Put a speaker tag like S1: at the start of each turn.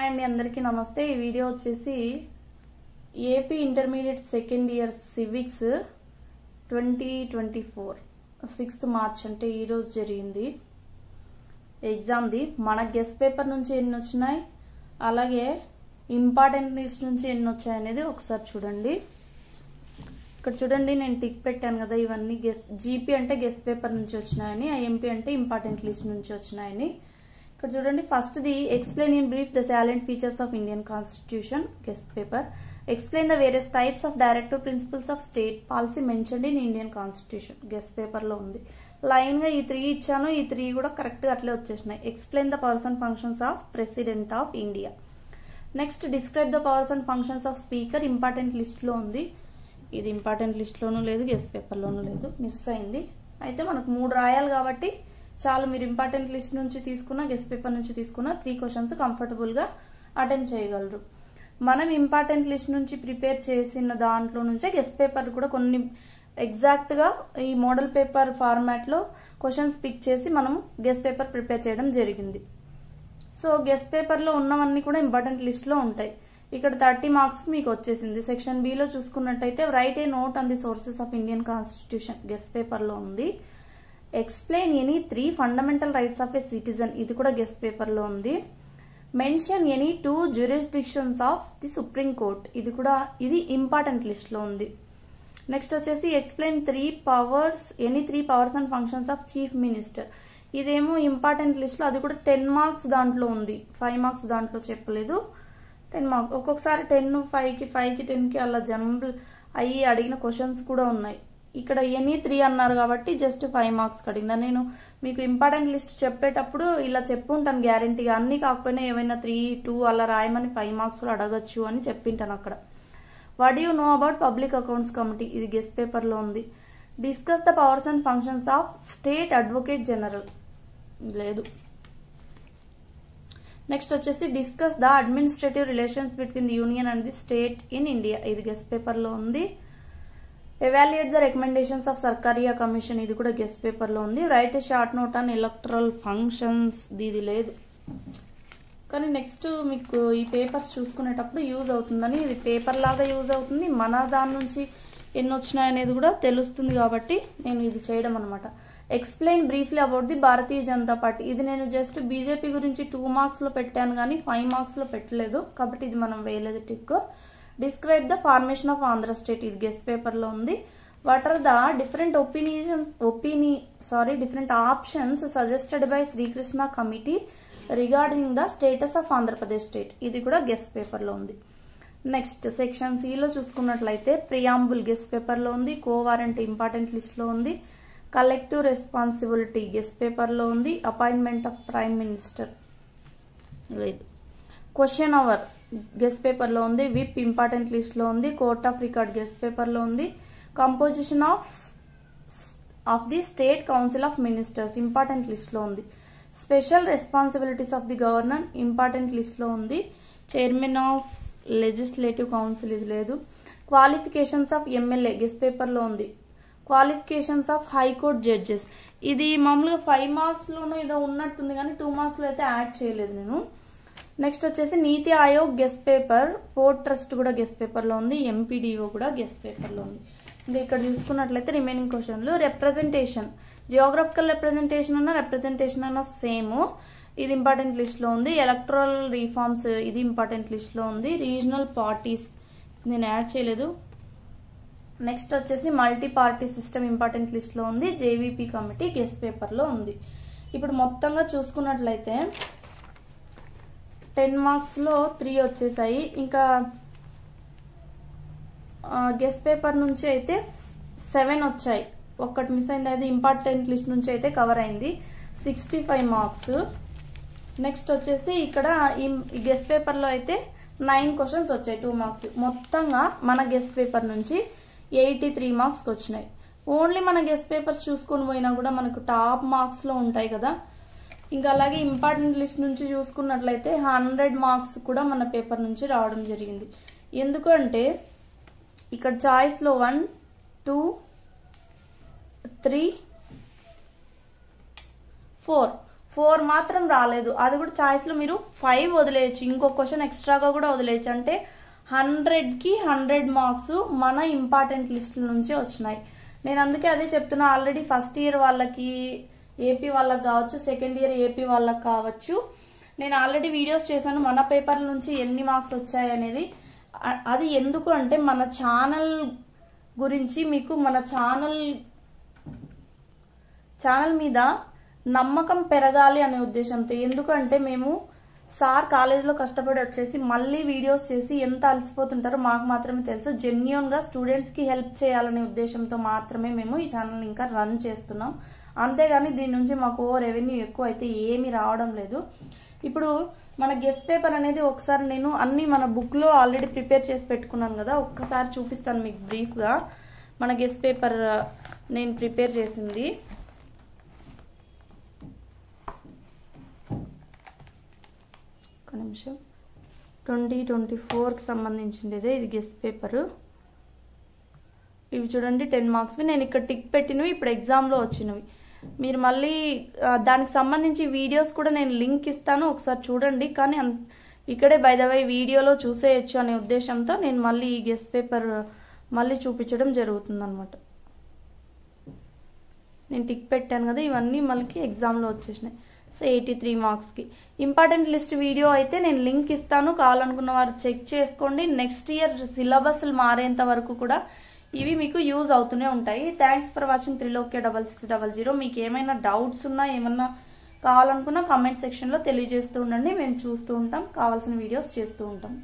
S1: Hi అండి, అందరికీ నమస్తే. ఈ వీడియో వచ్చేసి AP intermediate second year civics 2024 6th March అంటే ఈరోజు జరిగింది ఎగ్జామ్ది. మన గెస్ట్ పేపర్ నుంచి ఎన్ని వచ్చినాయి, అలాగే ఇంపార్టెంట్ లిస్ట్ నుంచి ఎన్ని వచ్చాయి అనేది ఒకసారి చూడండి. ఇక్కడ చూడండి, నేను టిక్ పెట్టాను కదా, ఇవన్నీ జీపీ అంటే గెస్ట్ పేపర్ నుంచి వచ్చినాయని, ఐఎంపీ అంటే ఇంపార్టెంట్ లిస్ట్ నుంచి వచ్చినాయని. ఇక్కడ చూడండి, first the explain in brief the salient features of Indian constitution guest paper. Explain the various types of directive principles of state policy mentioned in Indian constitution guest paper లో ఉంది. Line గా ఈ 3 ఇచ్చాను, ఈ 3 కూడా కరెక్ట్ గా అట్లే వచ్చేసినాయి. Explain the powers and functions of president of India. Next describe the powers and functions of speaker. Important list లో ఉంది, ఇది ఇంపార్టెంట్ లిస్ట్ లోనూ లేదు, గెస్ట్ పేపర్ లోనూ లేదు, మిస్ అయింది. అయితే మనకు 3 రాయాలి కాబట్టి చాలు. మీరు ఇంపార్టెంట్ లిస్ట్ నుంచి తీసుకున్న, గెస్ట్ పేపర్ నుంచి తీసుకున్న 3 క్వశ్చన్స్ కంఫర్టబుల్ గా అటెంప్ట్ చేయగలరు. మనం ఇంపార్టెంట్ లిస్ట్ నుంచి ప్రిపేర్ చేసిన దాంట్లో నుంచే గెస్ట్ పేపర్ కూడా కొన్ని ఎగ్జాక్ట్ గా ఈ మోడల్ పేపర్ ఫార్మాట్ లో క్వశ్చన్స్ పిక్ చేసి మనం గెస్ట్ పేపర్ ప్రిపేర్ చేయడం జరిగింది. సో గెస్ట్ పేపర్ లో ఉన్నవన్నీ కూడా ఇంపార్టెంట్ లిస్ట్ లో ఉంటాయి. ఇక్కడ 30 మార్క్స్ మీకు వచ్చేసింది. సెక్షన్ బి లో చూసుకున్నట్టయితే right a note on the sources of Indian constitution guest paper లో ఉంది. Explain any 3 fundamental rights of a citizen, ఇది కూడా గెస్ట్ పేపర్ లో ఉంది. Mention any 2 జ్యూరిస్డిక్షన్స్ of the supreme court, ఇది ఇంపార్టెంట్ లిస్ట్ లో ఉంది. నెక్స్ట్ వచ్చేసి explain 3 powers any 3 powers and functions of chief minister, ఇదేమో ఇంపార్టెంట్ లిస్ట్ లో, అది కూడా 10 మార్క్స్ దాంట్లో ఉంది, 5 మార్క్స్ దాంట్లో చెప్పలేదు. 10 మార్క్స్ ఒక్కొక్కసారి 10, 5కి 10కి అలా జంబుల్ అయ్యి అడిగిన క్వశ్చన్స్ కూడా ఉన్నాయి. ఇక్కడ ఎనీ 3 అన్నారు కాబట్టి జస్ట్ 5 మార్క్స్ అడిగిన. నేను మీకు ఇంపార్టెంట్ లిస్ట్ చెప్పేటప్పుడు ఇలా చెప్పుంటాను గ్యారంటీగా, అన్ని కాకపోయినా ఏమైనా 3, 2 అలా రాయమని 5 మార్క్స్ లో అడగచ్చు అని చెప్పింటాను అక్కడ. What you know about public accounts committee, ఇది గెస్ట్ పేపర్ లో ఉంది. Discuss the powers and functions of state advocate general, లేదు. నెక్స్ట్ వచ్చేసి discuss the administrative relations between the union and the state in India, ఇది guest paper లో ఉంది. Evaluate the recommendations of Sarkaria commission, ఇది కూడా guest paper లో ఉంది. Right A short note on electoral functions, ఇది లేదు. కానీ నెక్స్ట్ మీకు ఈ పేపర్స్ చూసుకునేటప్పుడు యూజ్ అవుతుందని, ఇది పేపర్ లాగా యూజ్ అవుతుంది, మన దాని నుంచి ఎన్ని వచ్చినాయనేది కూడా తెలుస్తుంది కాబట్టి నేను ఇది చేయడం అనమాట. Explain briefly about the Bharatiya Janata party, ఇది నేను జస్ట్ బీజేపీ గురించి 2 మార్క్స్ లో పెట్టాను కానీ 5 మార్క్స్ లో పెట్టలేదు కాబట్టి ఇది మనం వేయలేదు tick. Describe the formation of Andhra state, ఇది గెస్ట్ పేపర్ లో ఉంది. What are the different different options suggested by Srikrishna committee regarding the status of Andhra Pradesh state, ఇది కూడా గెస్ట్ పేపర్ లో ఉంది. నెక్స్ట్ సెక్షన్ సి లో చూసుకున్నట్లయితే ప్రియాంబుల్ గెస్ట్ పేపర్ లో ఉంది. కోవారెంట్ ఇంపార్టెంట్ లిస్ట్ లో ఉంది. కలెక్టివ్ రెస్పాన్సిబిలిటీ గెస్ట్ పేపర్ లో ఉంది. అపాయింట్మెంట్ ఆఫ్ ప్రైమ్ మినిస్టర్ లేదు. క్వశ్చన్ అవర్ గెస్ట్ పేపర్ లో ఉంది. విప్ ఇంపార్టెంట్ లిస్ట్ లో ఉంది. Court of record guest paper లో ఉంది. Composition of the state council of ministers important list లో ఉంది. Special responsibilities of the governor important list లో ఉంది. చైర్మన్ ఆఫ్ లెజిస్లేటివ్ కౌన్సిల్, ఇది లేదు. Qualifications of MLA guest paper లో ఉంది. క్వాలిఫికేషన్స్ ఆఫ్ హైకోర్టు జడ్జెస్, ఇది మామూలుగా 5 మార్క్స్ లోనూ ఏదో ఉన్నట్టుంది కానీ 2 మార్క్స్ లో అయితే యాడ్ చేయలేదు నేను. నెక్స్ట్ వచ్చేసి నీతి Aayog guest paper, port trust కూడా గెస్ట్ పేపర్ లో ఉంది. ఎంపీడీఓ కూడా గెస్ట్ పేపర్ లో ఉంది. ఇంకా ఇక్కడ చూసుకున్నట్లయితే రిమైనింగ్ క్వశ్చన్లు. రిప్రజెంటేషన్, జియోగ్రఫికల్ రిప్రజెంటేషన్ అన్న సేమ్, ఇది ఇంపార్టెంట్ లిస్ట్ లో ఉంది. ఎలక్టరల్ రిఫార్మ్స్, ఇది ఇంపార్టెంట్ లిస్ట్ లో ఉంది. రీజనల్ పార్టీస్ నేను యాడ్ చేయలేదు. నెక్స్ట్ వచ్చేసి multi party system important list లో ఉంది. జేవీపీ కమిటీ గెస్ట్ పేపర్ లో ఉంది. ఇప్పుడు మొత్తంగా చూసుకున్నట్లయితే 10 మార్క్స్ లో 3 వచ్చేసాయి. ఇంకా గెస్ట్ పేపర్ నుంచి అయితే 7 వచ్చాయి, ఒక్కటి మిస్ అయింది, అది ఇంపార్టెంట్ లిస్ట్ నుంచి అయితే కవర్ అయింది, 65 మార్క్స్. నెక్స్ట్ వచ్చేసి ఇక్కడ ఈ గెస్ట్ పేపర్ లో అయితే 9 క్వశ్చన్స్ వచ్చాయి, 2 మార్క్స్. మొత్తంగా మన గెస్ట్ పేపర్ నుంచి 83 మార్క్స్ వచ్చినాయి. ఓన్లీ మన గెస్ట్ పేపర్స్ చూసుకొని పోయినా కూడా మనకు టాప్ మార్క్స్ లో ఉంటాయి కదా. ఇంకా అలాగే ఇంపార్టెంట్ లిస్ట్ నుంచి చూసుకున్నట్లయితే 100 మార్క్స్ కూడా మన పేపర్ నుంచి రావడం జరిగింది. ఎందుకంటే ఇక్కడ చాయిస్ లో 1, 2, 3, 4 4 మాత్రం రాలేదు. అది కూడా చాయిస్ లో మీరు 5 వదిలేయచ్చు, ఇంకో క్వశ్చన్ ఎక్స్ట్రాగా కూడా వదిలేయచ్చు. అంటే 100కి 100 మార్క్స్ మన ఇంపార్టెంట్ లిస్ట్ నుంచి వచ్చినాయి. నేను అందుకే అదే చెప్తున్నా, ఆల్రెడీ ఫస్ట్ ఇయర్ వాళ్ళకి ఏపీ వాళ్ళకి కావచ్చు, సెకండ్ ఇయర్ ఏపీ వాళ్ళకి కావచ్చు, నేను ఆల్రెడీ వీడియోస్ చేశాను మన పేపర్ల నుంచి ఎన్ని మార్క్స్ వచ్చాయి అనేది. అది ఎందుకు అంటే మన ఛానల్ గురించి మీకు మన ఛానల్ మీద నమ్మకం పెరగాలి అనే ఉద్దేశంతో. ఎందుకంటే మేము సార్ కాలేజీలో కష్టపడి వచ్చేసి మళ్ళీ వీడియోస్ చేసి ఎంత అలసిపోతుంటారో మాకు మాత్రమే తెలుసు. జెన్యూన్ గా స్టూడెంట్స్ కి హెల్ప్ చేయాలనే ఉద్దేశంతో మాత్రమే మేము ఈ ఛానల్ ఇంకా రన్ చేస్తున్నాం. అంతేగాని దీని నుంచి మాకు రెవెన్యూ ఎక్కువ అయితే ఏమీ రావడం లేదు. ఇప్పుడు మన గెస్ట్ పేపర్ అనేది ఒకసారి నేను అన్ని మన బుక్ లో ఆల్రెడీ ప్రిపేర్ చేసి పెట్టుకున్నాను కదా, ఒక్కసారి చూపిస్తాను మీకు బ్రీఫ్ గా. మన గెస్ట్ పేపర్ నేను ప్రిపేర్ చేసింది ఒక నిమిషం, 2024కి సంబంధించింది ఇది గెస్ట్ పేపర్. ఇవి చూడండి 10 మార్క్స్వి. నేను ఇక్కడ టిక్ పెట్టినవి ఇప్పుడు ఎగ్జామ్లో వచ్చినవి. మీరు మళ్ళీ దానికి సంబంధించి వీడియోస్ కూడా నేను లింక్ ఇస్తాను, ఒకసారి చూడండి. కానీ ఇక్కడే బై ద వై వీడియోలో చూసేయచ్చు అనే ఉద్దేశంతో నేను మళ్ళీ ఈ గెస్ట్ పేపర్ మళ్ళీ చూపించడం జరుగుతుంది అనమాట. నేను టిక్ పెట్టాను కదా, ఇవన్నీ మళ్ళీ ఎగ్జామ్లో వచ్చేసినాయి. సో 83 మార్క్స్కి ఇంపార్టెంట్ లిస్ట్ వీడియో అయితే నేను లింక్ ఇస్తాను, కావాలనుకున్న వారు చెక్ చేసుకోండి. నెక్స్ట్ ఇయర్ సిలబస్లు మారేంత వరకు కూడా ఇవి మీకు యూజ్ అవుతూనే ఉంటాయి. Thanks for watching Trilokya 6600. మీకు ఏమైనా డౌట్స్ ఉన్నా ఏమన్నా కావాలనుకున్నా కామెంట్ సెక్షన్లో తెలియజేస్తూ ఉండండి, మేము చూస్తూ ఉంటాం, కావాల్సిన వీడియోస్ చేస్తూ ఉంటాం.